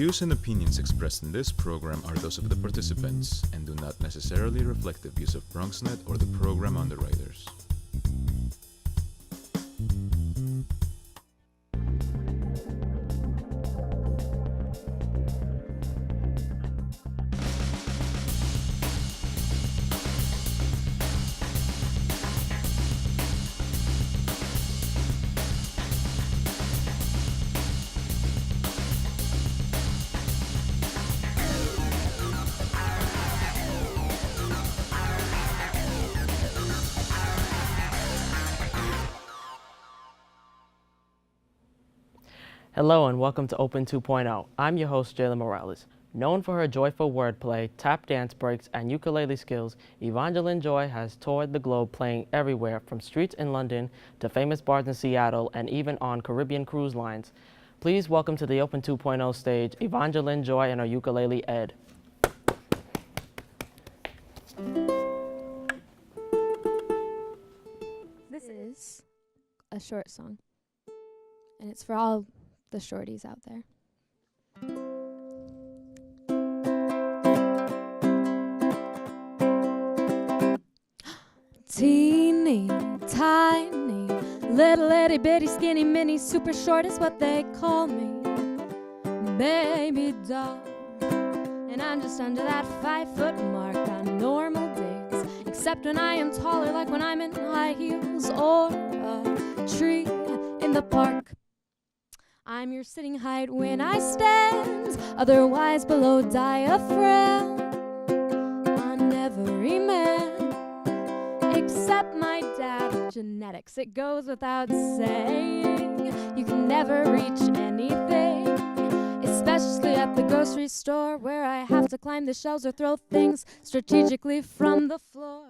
views and opinions expressed in this program are those of the participants and do not necessarily reflect the views of BronxNet or the program underwriters. Hello and welcome to Open 2.0. I'm your host, Jayla Morales. Known for her joyful wordplay, tap dance breaks, and ukulele skills, Evangeline Joy has toured the globe playing everywhere from streets in London to famous bars in Seattle and even on Caribbean cruise lines. Please welcome to the Open 2.0 stage, Evangeline Joy and her ukulele Ed. This is a short song, and it's for all the shorties out there. Teeny tiny, little itty bitty skinny mini super short is what they call me, baby doll. And I'm just under that 5-foot mark on normal days, except when I am taller, like when I'm in high heels or a tree in the park. I'm your sitting height when I stand, otherwise below diaphragm on every man, except my dad. Genetics, it goes without saying, you can never reach anything, especially at the grocery store where I have to climb the shelves or throw things strategically from the floor.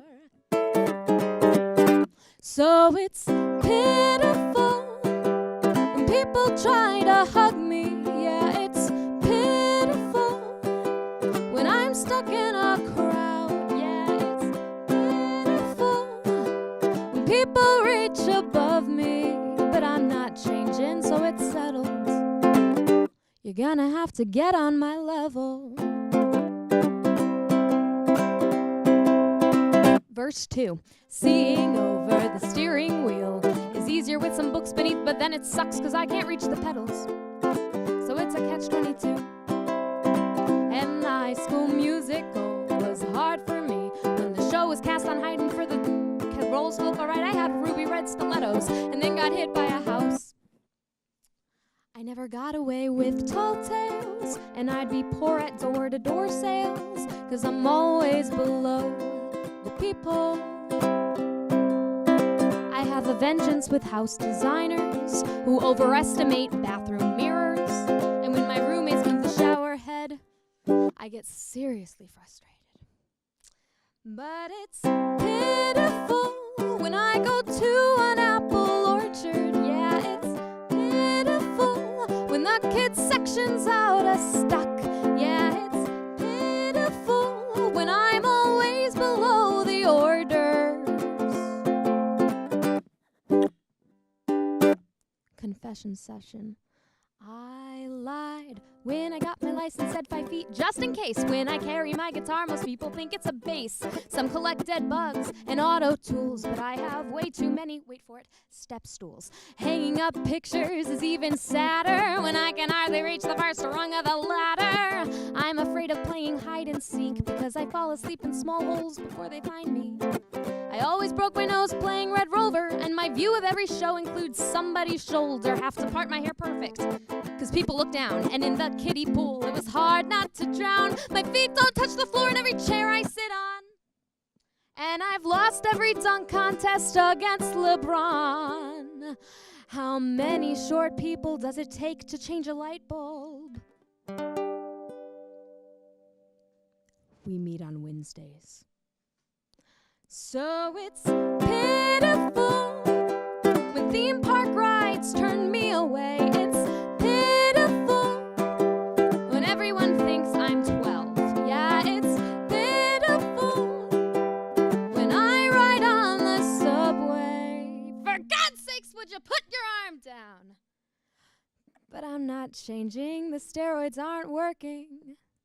So it's pitiful when people try to hug me, yeah, it's pitiful when I'm stuck in a crowd, yeah, it's pitiful when people reach above me, but I'm not changing, so it's settled. You're gonna have to get on my level. Verse 2, seeing over the steering wheel is easier with some books beneath, but then it sucks cause I can't reach the pedals. So it's a catch-22. And the High School Musical was hard for me. When the show was cast on Haydn for the roles to look alright, I had ruby red stilettos and then got hit by a house. I never got away with tall tales, and I'd be poor at door-to-door sales, cause I'm always below the people. I have a vengeance with house designers who overestimate bathroom mirrors, and when my roommates move the shower head, I get seriously frustrated. But it's pitiful when I go to an apple orchard, yeah, it's pitiful when the kids section's out of stock, yeah, it's pitiful when I'm always below the orders. Confession session. I lied when I got my license at 5 feet, just in case. When I carry my guitar, most people think it's a bass. Some collect dead bugs and auto tools, but I have way too many, wait for it, step stools. Hanging up pictures is even sadder when I can hardly reach the first rung of the ladder. I'm afraid of playing hide and seek because I fall asleep in small holes before they find me. I always broke my nose playing Red Rover, and my view of every show includes somebody's shoulder. Have to part my hair perfect, cause people look down, and in the kiddie pool it was hard not to drown. My feet don't touch the floor in every chair I sit on, and I've lost every dunk contest against LeBron. How many short people does it take to change a light bulb? We meet on Wednesdays. So it's pitiful when theme park rides turn me away. It's pitiful when everyone thinks I'm 12. Yeah, it's pitiful when I ride on the subway. For God's sakes, would you put your arm down? But I'm not not changing, the steroids aren't working,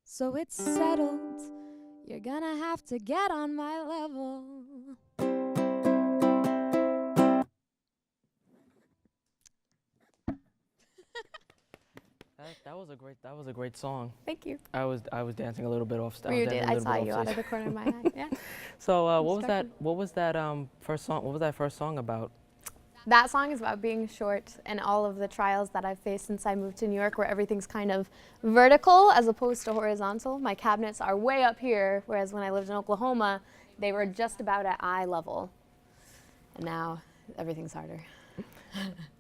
so it's settled. You're gonna have to get on my level. That was a great song. Thank you. I was dancing a little bit off. You did. I saw you out of the corner of my eye. Yeah. So what was that first song? What was that first song about? That song is about being short and all of the trials that I've faced since I moved to New York, where everything's kind of vertical as opposed to horizontal. My cabinets are way up here, whereas when I lived in Oklahoma, they were just about at eye level. And now everything's harder.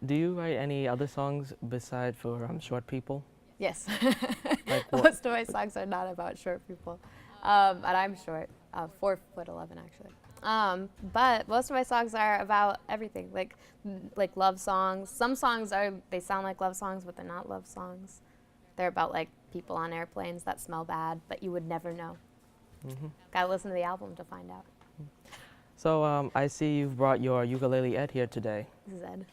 Do you write any other songs besides for short people? Yes. Like what? Most of my songs are not about short people. And I'm short, 4'11" actually. But most of my songs are about everything, like love songs. Some songs they sound like love songs, but they're not love songs. They're about like people on airplanes that smell bad, but you would never know. Mm-hmm. Gotta listen to the album to find out. So I see you've brought your ukulele Ed here today. This is Ed.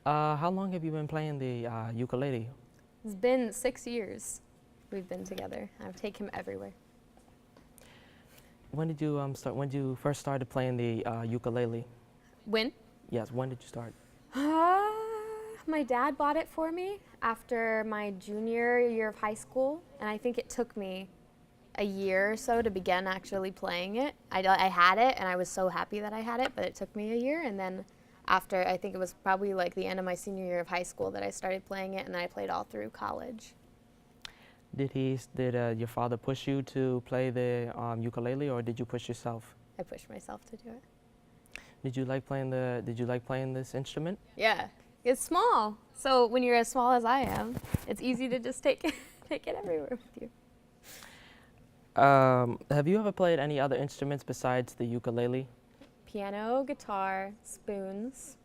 How long have you been playing the ukulele? It's been 6 years we've been together. I take him everywhere. When did you start? When did you first started playing the ukulele? When? Yes. When did you start? My dad bought it for me after my junior year of high school, and I think it took me a year or so to begin actually playing it. I had it, and I was so happy that I had it, but it took me a year, and then after, I think it was probably like the end of my senior year of high school that I started playing it, and then I played all through college. Did your father push you to play the ukulele, or did you push yourself? I pushed myself to do it. Did you like playing this instrument? Yeah, it's small. So when you're as small as I am, it's easy to just take it everywhere with you. Have you ever played any other instruments besides the ukulele? Piano, guitar, spoons,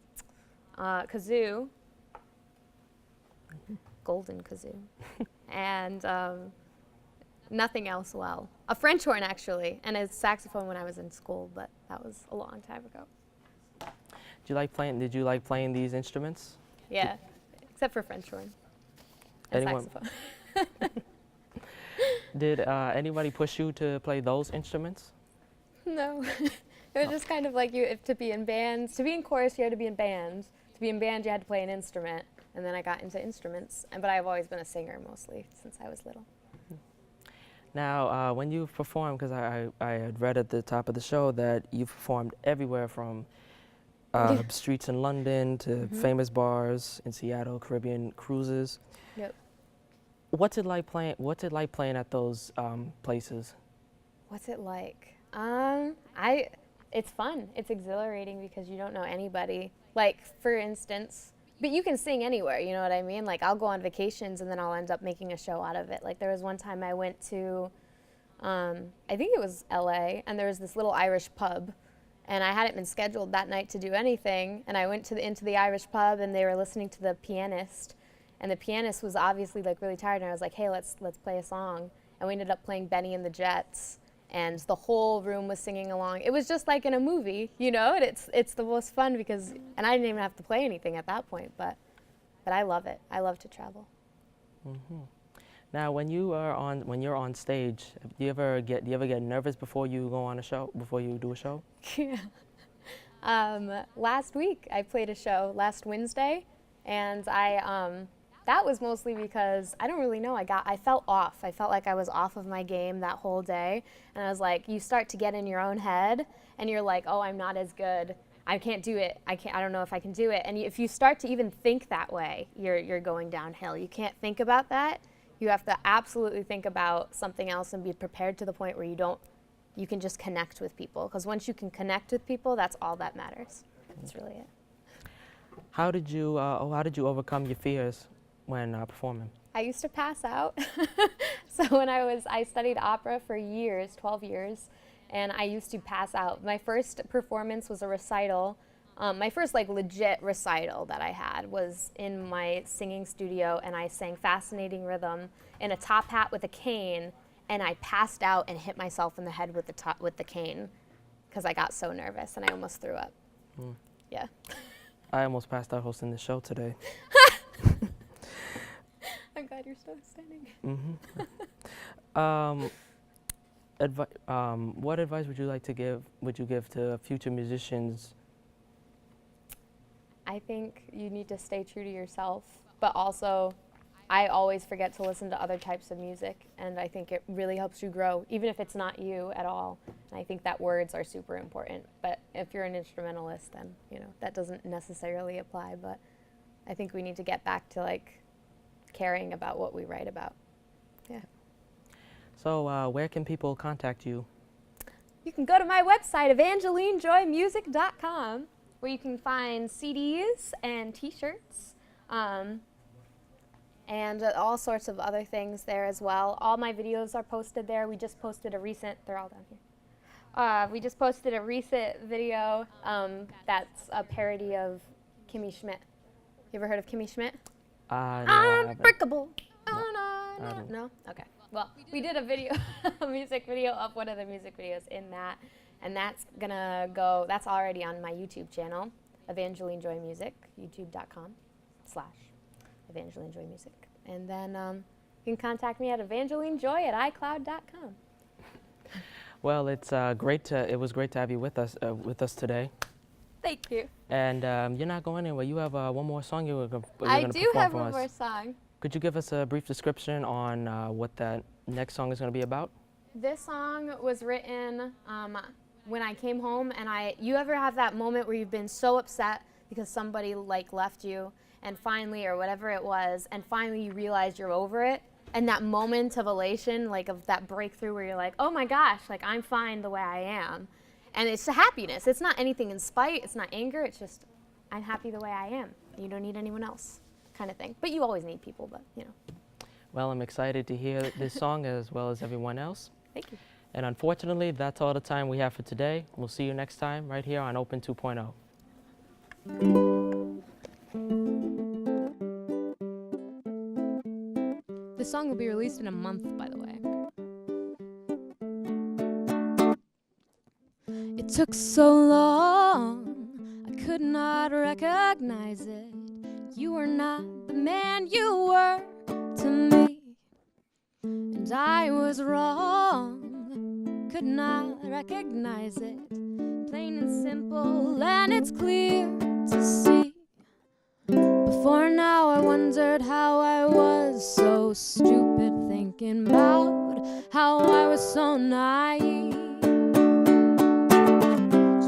kazoo, golden kazoo, and nothing else well. A French horn, actually, and a saxophone when I was in school, but that was a long time ago. Did you like playing these instruments? Yeah, except for French horn and saxophone. Did anybody push you to play those instruments? No. It was just kind of like to be in bands. To be in chorus, you had to be in bands. To be in band, you had to play an instrument. And then I got into instruments. But I've always been a singer mostly since I was little. Now, when you've performed, because I had read at the top of the show that you've performed everywhere from streets in London to famous bars in Seattle, Caribbean cruises. Yep. What's it like playing at those places? What's it like? It's fun. It's exhilarating because you don't know anybody. Like, for instance, but you can sing anywhere, you know what I mean? Like, I'll go on vacations and then I'll end up making a show out of it. Like, there was one time I went to, I think it was LA, and there was this little Irish pub, and I hadn't been scheduled that night to do anything, and I went into the Irish pub, and they were listening to the pianist, and the pianist was obviously like really tired, and I was like, hey, let's play a song, and we ended up playing Benny and the Jets. And the whole room was singing along. It was just like in a movie, you know, and it's the most fun because, and I didn't even have to play anything at that point, but I love it. I love to travel. Mm-hmm. Now, when you're on stage, do you ever get nervous before you go on a show, before you do a show? Yeah. Last week I played a show last Wednesday, and that was mostly because, I don't really know, I felt off. I felt like I was off of my game that whole day. And I was like, you start to get in your own head and you're like, oh, I'm not as good. I can't do it. I don't know if I can do it. And if you start to even think that way, you're going downhill. You can't think about that. You have to absolutely think about something else and be prepared to the point where you can just connect with people. Because once you can connect with people, that's all that matters. That's really it. How did you overcome your fears when performing? I used to pass out. So when I studied opera for years, 12 years, and I used to pass out. My first performance was a recital. My first legit recital that I had was in my singing studio, and I sang Fascinating Rhythm in a top hat with a cane, and I passed out and hit myself in the head with the cane because I got so nervous and I almost threw up. Yeah. I almost passed out hosting the show today. my God, you're still standing. What advice would you give to future musicians? I think you need to stay true to yourself, but also I always forget to listen to other types of music, and I think it really helps you grow, even if it's not you at all. And I think that words are super important, but if you're an instrumentalist, then, you know, that doesn't necessarily apply, but I think we need to get back to, like, caring about what we write about. Yeah. So where can people contact you? You can go to my website, EvangelineJoyMusic.com, where you can find CDs and T-shirts, and all sorts of other things there as well. All my videos are posted there. We just posted a recent, they're all down here. We just posted a recent video that's a parody of Kimmy Schmidt. You ever heard of Kimmy Schmidt? No, I haven't. Unbreakable. No, Oh, I no, haven't. no. Okay. Well, we did a video, a music video of one of the music videos in that, and that's gonna go. That's already on my YouTube channel, Evangeline Joy Music, youtube.com/Evangeline Joy Music, and then you can contact me at evangelinejoy@icloud.com. Well, it was great to have you with us today. Thank you. And you're not going anywhere. You have one more song you're going to perform I do have for one us. more song. Could you give us a brief description on what that next song is going to be about? This song was written when I came home, and you ever have that moment where you've been so upset because somebody like left you, and finally, or whatever it was, and finally you realize you're over it, and that moment of elation, like of that breakthrough where you're like, oh my gosh, like I'm fine the way I am. And it's a happiness. It's not anything in spite. It's not anger. It's just, I'm happy the way I am. You don't need anyone else, kind of thing. But you always need people, but you know. Well, I'm excited to hear this song as well as everyone else. Thank you. And unfortunately, that's all the time we have for today. We'll see you next time right here on Open 2.0. This song will be released in a month, by the way. It took so long, I could not recognize it. You were not the man you were to me, and I was wrong, could not recognize it. Plain and simple, and it's clear to see. Before now I wondered how I was so stupid, thinking about how I was so naive.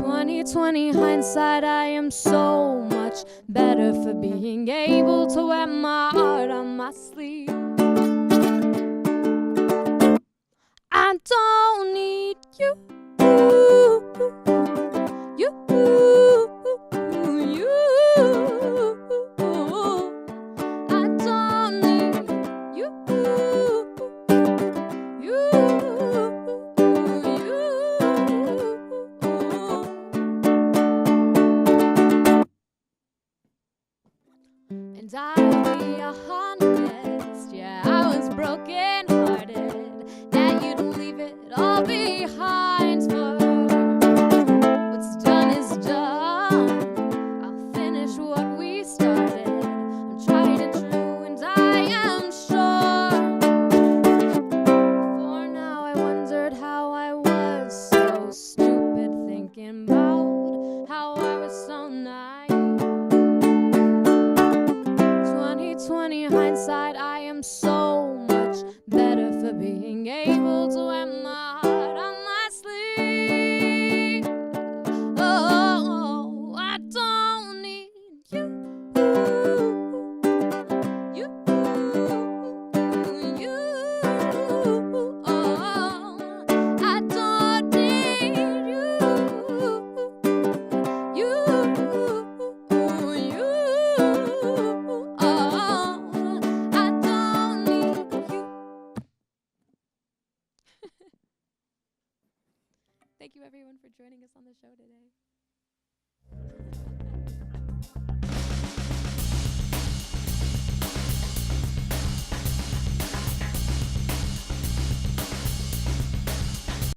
20/20 hindsight, I am so much better for being able to wear my heart on my sleeve. I don't need you, you, you. I don't need you, you, you. And I'll be honest, yeah, I was broken hearted, that you'd leave it all behind for what's done is done. I'll finish what we started. I'm tried and true, and I am sure. Before now I wondered how I was so stupid, thinking about how I was so naive. 20/20 hindsight, I am so much better for being able to wear my heart on my sleeve. Oh, I don't need you, you, you. Oh, I don't need you, you, you. Oh, I don't need you. Thank you everyone for joining us on the show today.